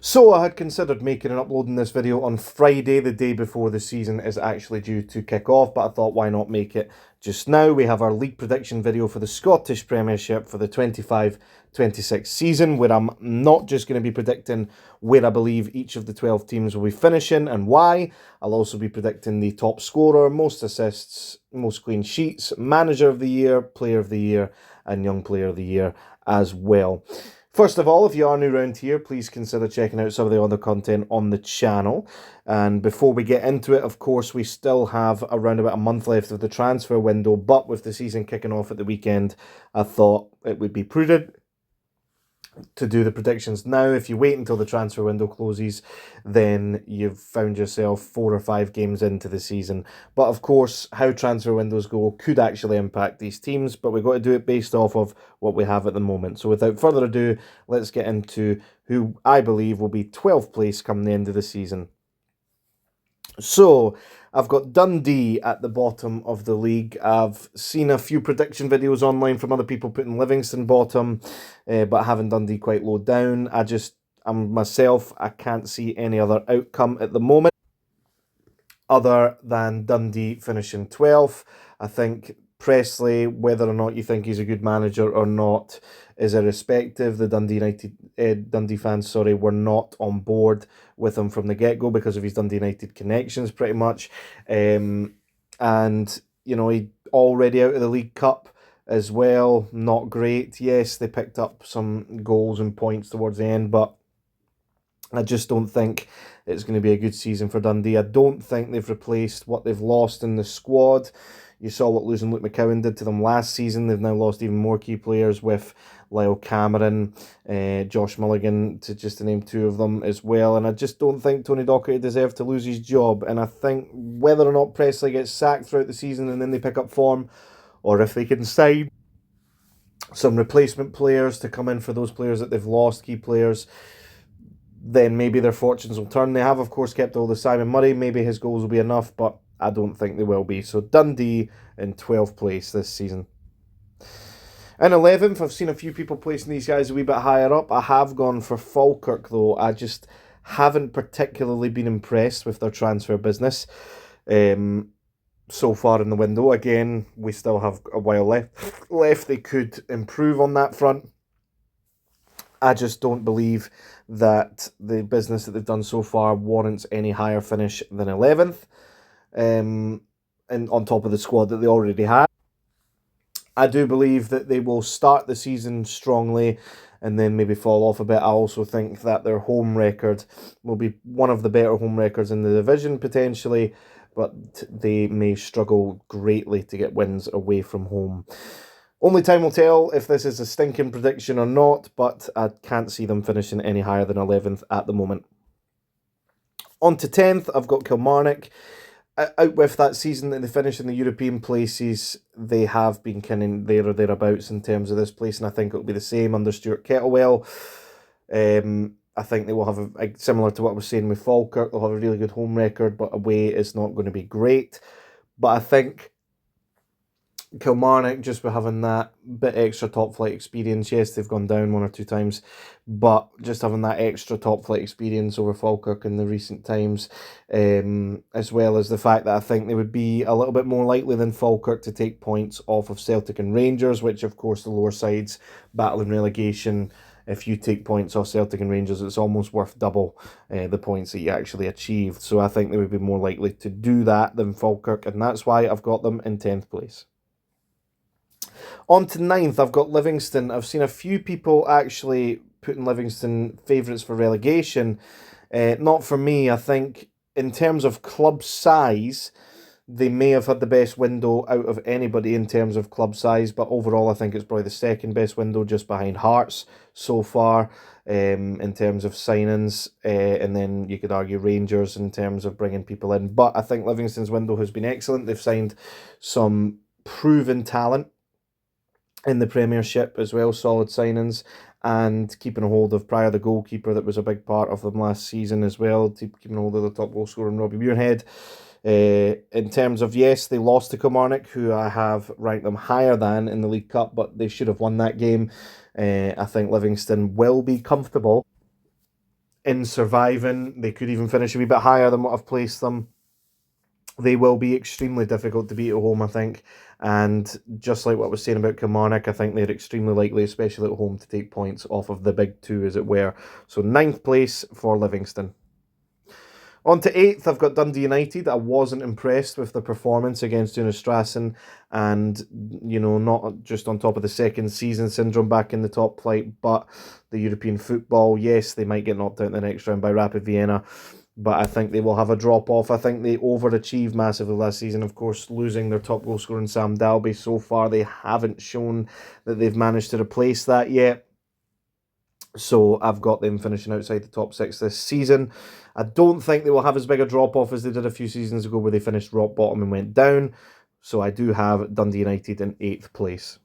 So I had considered making and uploading this video on Friday, the day before the season is actually due to kick off, but I thought why not make it just now. We have our league prediction video for the Scottish Premiership for the 25-26 season, where I'm not just going to be predicting where I believe each of the 12 teams will be finishing and why. I'll also be predicting the top scorer, most assists, most clean sheets, manager of the year, player of the year, and young player of the year as well. First of all, if you are new around here, please consider checking out some of the other content on the channel. And before we get into it, of course, we still have around about a month left of the transfer window, but with the season kicking off at the weekend, I thought it would be prudent to do the predictions now. If you wait until the transfer window closes, then you've found yourself 4 or 5 games into the season. But of course, how transfer windows go could actually impact these teams, but we've got to do it based off of what we have at the moment. So without further ado, let's get into who I believe will be 12th place come the end of the season. So, I've got Dundee at the bottom of the league. I've seen a few prediction videos online from other people putting Livingston bottom, but having Dundee quite low down. I can't see any other outcome at the moment other than Dundee finishing 12th. I think Presley, whether or not you think he's a good manager or not, is irrespective. The Dundee fans, were not on board with him from the get-go because of his Dundee United connections, pretty much. And, he already out of the League Cup as well. Not great. Yes, they picked up some goals and points towards the end, but I just don't think it's going to be a good season for Dundee. I don't think they've replaced what they've lost in the squad. You saw what losing Luke McCowan did to them last season. They've now lost even more key players with Lyle Cameron, Josh Mulligan, to name two of them as well. And I just don't think Tony Docherty deserved to lose his job. And I think whether or not Presley gets sacked throughout the season and then they pick up form, or if they can sign some replacement players to come in for those players that they've lost, key players, then maybe their fortunes will turn. They have, of course, kept all the Simon Murray. Maybe his goals will be enough, but I don't think they will be. So Dundee in 12th place this season. In 11th, I've seen a few people placing these guys a wee bit higher up. I have gone for Falkirk, though. I just haven't particularly been impressed with their transfer business so far in the window. Again, we still have a while left. They could improve on that front. I just don't believe that the business that they've done so far warrants any higher finish than 11th. And on top of the squad that they already have. I do believe that they will start the season strongly and then maybe fall off a bit. I also think that their home record will be one of the better home records in the division potentially, but they may struggle greatly to get wins away from home. Only time will tell if this is a stinking prediction or not, but I can't see them finishing any higher than 11th at the moment. On to 10th, I've got Kilmarnock. Out with that season that they finished in the European places, they have been kind of there or thereabouts in terms of this place, and I think it'll be the same under Stuart Kettlewell. I think they will have similar to what I was saying with Falkirk, they'll have a really good home record, but away is not going to be great. But I think Kilmarnock, just by having that bit extra top flight experience, yes, they've gone down 1 or 2 times, but just having that extra top flight experience over Falkirk in the recent times, as well as the fact that I think they would be a little bit more likely than Falkirk to take points off of Celtic and Rangers, which of course the lower sides battling relegation. If you take points off Celtic and Rangers, it's almost worth double the points that you actually achieved. So I think they would be more likely to do that than Falkirk, and that's why I've got them in 10th place. On to 9th, I've got Livingston. I've seen a few people actually putting Livingston favourites for relegation. Not for me. I think in terms of club size, they may have had the best window out of anybody in terms of club size, but overall I think it's probably the second best window just behind Hearts so far in terms of signings, and then you could argue Rangers in terms of bringing people in. But I think Livingston's window has been excellent. They've signed some proven talent in the Premiership as well, solid signings, and keeping a hold of Pryor, the goalkeeper, that was a big part of them last season as well, keeping a hold of the top goal scorer, Robbie Muirhead. In terms of, yes, they lost to Kilmarnock, who I have ranked them higher than in the League Cup, but they should have won that game. I think Livingston will be comfortable in surviving. They could even finish a wee bit higher than what I've placed them. They will be extremely difficult to beat at home, I think. And just like what I was saying about Kilmarnock, I think they're extremely likely, especially at home, to take points off of the big two, as it were. So 9th place for Livingston. On to 8th, I've got Dundee United. I wasn't impressed with the performance against Strassen, and, not just on top of the second season syndrome back in the top flight, but the European football. Yes, they might get knocked out in the next round by Rapid Vienna, but I think they will have a drop-off. I think they overachieved massively last season, of course, losing their top goal scorer in Sam Dalby. So far, they haven't shown that they've managed to replace that yet. So I've got them finishing outside the top 6 this season. I don't think they will have as big a drop-off as they did a few seasons ago where they finished rock bottom and went down. So I do have Dundee United in 8th place.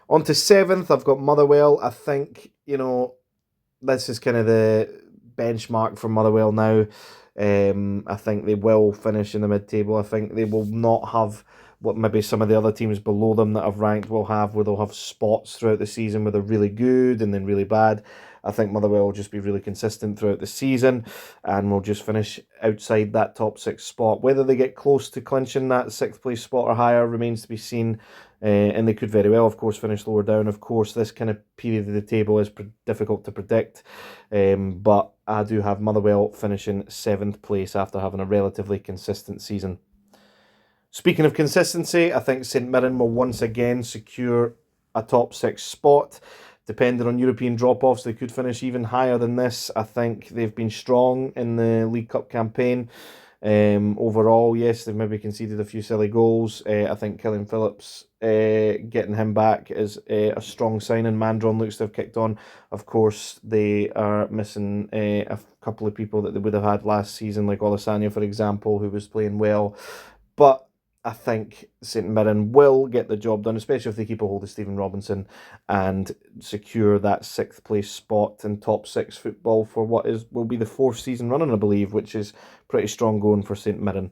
On to 7th, I've got Motherwell. I think, this is kind of the benchmark for Motherwell now. I think they will finish in the mid-table. I think they will not have what maybe some of the other teams below them that I've ranked will have, where they'll have spots throughout the season where they're really good and then really bad. I think Motherwell will just be really consistent throughout the season and will just finish outside that top 6 spot. Whether they get close to clinching that 6th place spot or higher remains to be seen. And they could very well, of course, finish lower down. Of course, this kind of period of the table is difficult to predict. But I do have Motherwell finishing 7th place after having a relatively consistent season. Speaking of consistency, I think St Mirren will once again secure a top 6 spot. Depending on European drop-offs, they could finish even higher than this. I think they've been strong in the League Cup campaign. Overall, yes, they've maybe conceded a few silly goals. I think Killian Phillips, getting him back is a strong signing. Mandron looks to have kicked on. Of course, they are missing a couple of people that they would have had last season, like Olasanya, for example, who was playing well. But I think St Mirren will get the job done, especially if they keep a hold of Stephen Robinson and secure that 6th place spot in top 6 football for what will be the 4th season running, I believe, which is pretty strong going for St Mirren.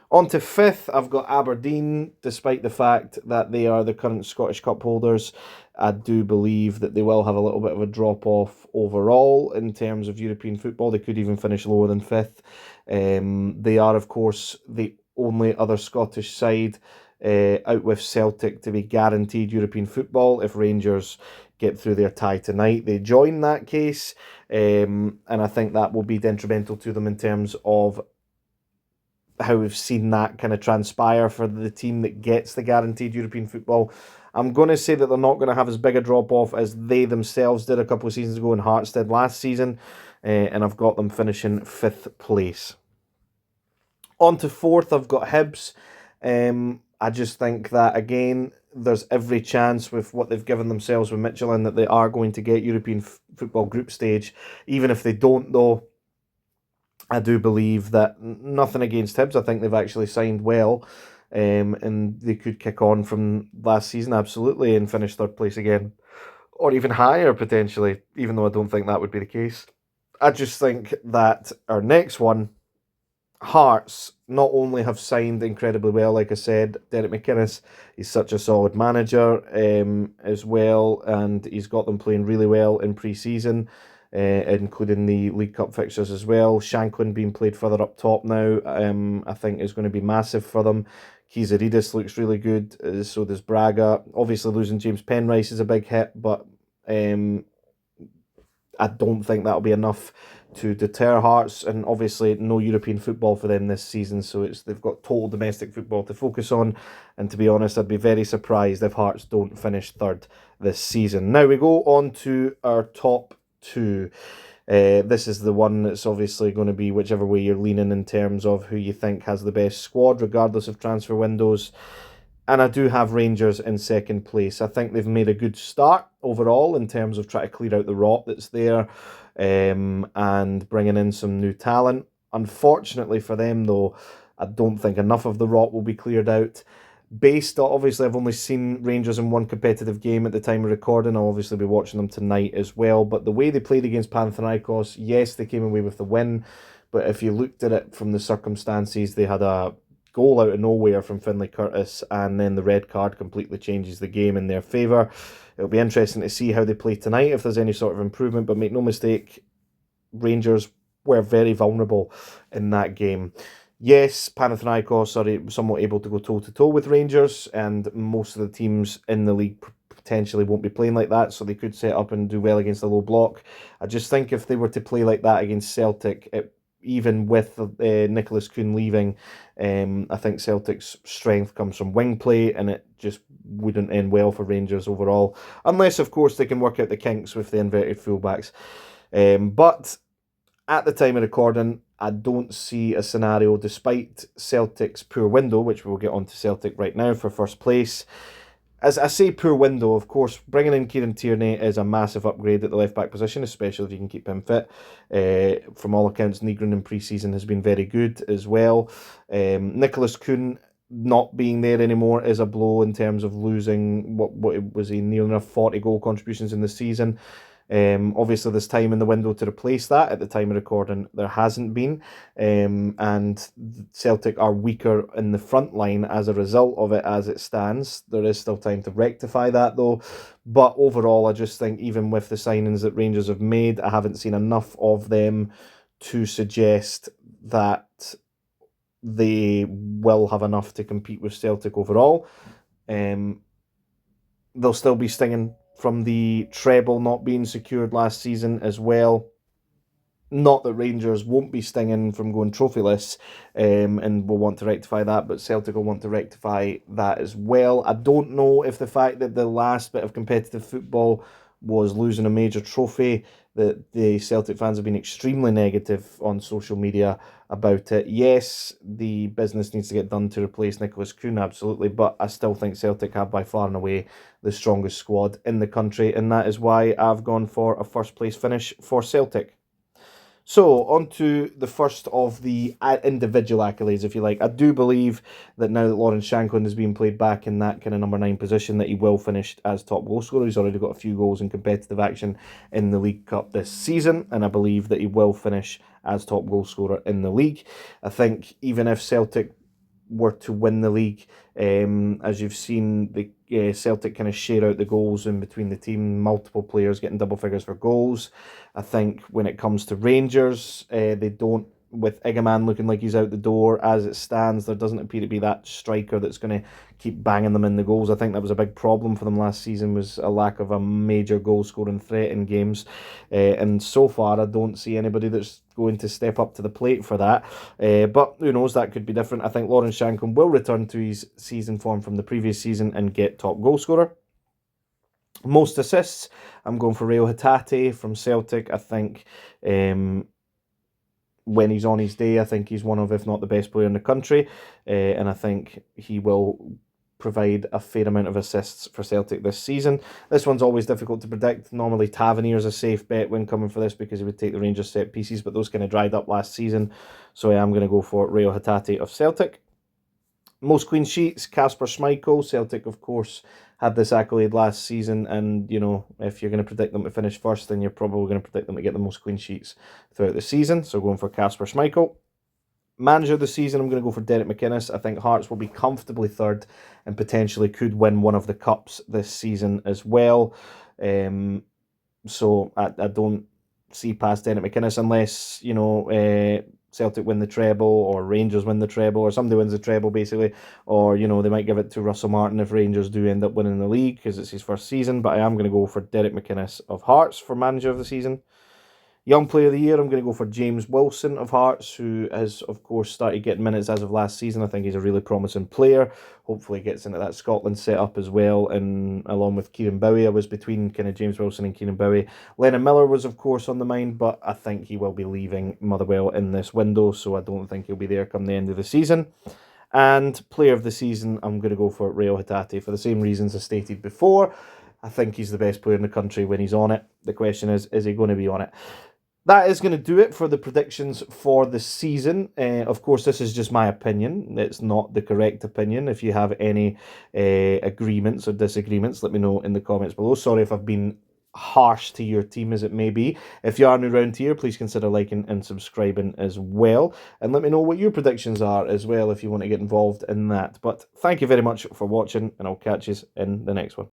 On to 5th, I've got Aberdeen. Despite the fact that they are the current Scottish Cup holders, I do believe that they will have a little bit of a drop-off overall in terms of European football. They could even finish lower than 5th. They are, of course, the only other Scottish side out with Celtic to be guaranteed European football. If Rangers get through their tie tonight, they join that case. And I think that will be detrimental to them in terms of how we've seen that kind of transpire for the team that gets the guaranteed European football. I'm going to say that they're not going to have as big a drop-off as they themselves did a couple of seasons ago and Hearts did last season. And I've got them finishing 5th place. On to 4th, I've got Hibs. I just think that, again, there's every chance with what they've given themselves with Michelin that they are going to get European football group stage. Even if they don't, though, I do believe that nothing against Hibs. I think they've actually signed well, and they could kick on from last season, absolutely, and finish 3rd place again. Or even higher, potentially, even though I don't think that would be the case. I just think that our next one, Hearts, not only have signed incredibly well, like I said, Derek McInnes, he's such a solid manager as well, and he's got them playing really well in pre-season, including the League Cup fixtures as well. Shanklin being played further up top now, I think is going to be massive for them. Kizaridis looks really good, so does Braga. Obviously losing James Penrice is a big hit, but I don't think that'll be enough to deter Hearts, and obviously no European football for them this season, so they've got total domestic football to focus on, and to be honest, I'd be very surprised if Hearts don't finish 3rd this season. Now we go on to our top 2. This is the one that's obviously going to be whichever way you're leaning in terms of who you think has the best squad, regardless of transfer windows. And I do have Rangers in 2nd place. I think they've made a good start overall in terms of trying to clear out the rot that's there, and bringing in some new talent. Unfortunately for them, though, I don't think enough of the rot will be cleared out. Based on, obviously, I've only seen Rangers in one competitive game at the time of recording. I'll obviously be watching them tonight as well. But the way they played against Panathinaikos, yes, they came away with the win. But if you looked at it from the circumstances, they had a goal out of nowhere from Finlay Curtis, and then the red card completely changes the game in their favour. It'll be interesting to see how they play tonight, if there's any sort of improvement, but make no mistake, Rangers were very vulnerable in that game. Yes, Panathinaikos are somewhat able to go toe-to-toe with Rangers, and most of the teams in the league potentially won't be playing like that, so they could set up and do well against the low block. I just think if they were to play like that against Celtic, even with Nicholas Kuhn leaving, I think Celtic's strength comes from wing play, and it just wouldn't end well for Rangers overall, unless, of course, they can work out the kinks with the inverted fullbacks. But at the time of recording, I don't see a scenario, despite Celtic's poor window, which we'll get on to Celtic right now for first place. As I say poor window, of course, bringing in Kieran Tierney is a massive upgrade at the left-back position, especially if you can keep him fit. From all accounts, Nygren in pre-season has been very good as well. Nicholas Kuhn not being there anymore is a blow in terms of losing, what it was, near enough 40 goal contributions in the season. Obviously, there's time in the window to replace that. At the time of recording, there hasn't been, and Celtic are weaker in the front line as a result of it as it stands. There is still time to rectify that, though. But overall, I just think even with the signings that Rangers have made, I haven't seen enough of them to suggest that they will have enough to compete with Celtic overall. They'll still be stinging from the treble not being secured last season as well. Not that Rangers won't be stinging from going trophyless, and will want to rectify that, but Celtic will want to rectify that as well. I don't know if the fact that the last bit of competitive football was losing a major trophy, that the Celtic fans have been extremely negative on social media about it. Yes, the business needs to get done to replace Nicholas Kuhn, absolutely, but I still think Celtic have by far and away the strongest squad in the country, and that is why I've gone for a first place finish for Celtic. So, on to the first of the individual accolades, if you like. I do believe that now that Lawrence Shankland is being played back in that kind of number 9 position, that he will finish as top goal scorer. He's already got a few goals in competitive action in the League Cup this season, and I believe that he will finish as top goal scorer in the league. I think even if Celtic were to win the league, as you've seen, the Celtic kind of share out the goals in between the team, multiple players getting double figures for goals. I think when it comes to Rangers, they don't, with Igaman looking like he's out the door as it stands, there doesn't appear to be that striker that's going to keep banging them in the goals. I think that was a big problem for them last season, was a lack of a major goal scoring threat in games, and so far I don't see anybody that's going to step up to the plate for that, but who knows, that could be different. I think Lawrence Shankland will return to his season form from the previous season and get top goal scorer. Most assists, I'm going for Reo Hatate from Celtic. I think when he's on his day, I think he's one of, if not the best player in the country, and I think he will provide a fair amount of assists for Celtic this season. This one's always difficult to predict. Normally Tavernier's a safe bet when coming for this because he would take the Rangers set pieces, but those kind of dried up last season, so I am going to go for Reo Hatate of Celtic. Most clean sheets, Kasper Schmeichel. Celtic, of course, had this accolade last season, and, you know, if you're going to predict them to finish first, then you're probably going to predict them to get the most clean sheets throughout the season, so going for Kasper Schmeichel. Manager of the season, I'm going to go for Derek McInnes. I think Hearts will be comfortably third and potentially could win one of the cups this season as well. So I don't see past Derek McInnes unless, you know, Celtic win the treble, or Rangers win the treble, or somebody wins the treble basically, or, you know, they might give it to Russell Martin if Rangers do end up winning the league because it's his first season. But I am going to go for Derek McInnes of Hearts for manager of the season. Young player of the year, I'm going to go for James Wilson of Hearts, who has, of course, started getting minutes as of last season. I think he's a really promising player. Hopefully gets into that Scotland setup as well, and along with Kieran Bowie. I was between kind of James Wilson and Kieran Bowie. Lennon Miller was, of course, on the mind, but I think he will be leaving Motherwell in this window, so I don't think he'll be there come the end of the season. And player of the season, I'm going to go for Reo Hatate for the same reasons I stated before. I think he's the best player in the country when he's on it. The question is he going to be on it? That is going to do it for the predictions for the season. Of course, this is just my opinion. It's not the correct opinion. If you have any agreements or disagreements, let me know in the comments below. Sorry if I've been harsh to your team as it may be. If you are new around here, please consider liking and subscribing as well. And let me know what your predictions are as well if you want to get involved in that. But thank you very much for watching, and I'll catch you in the next one.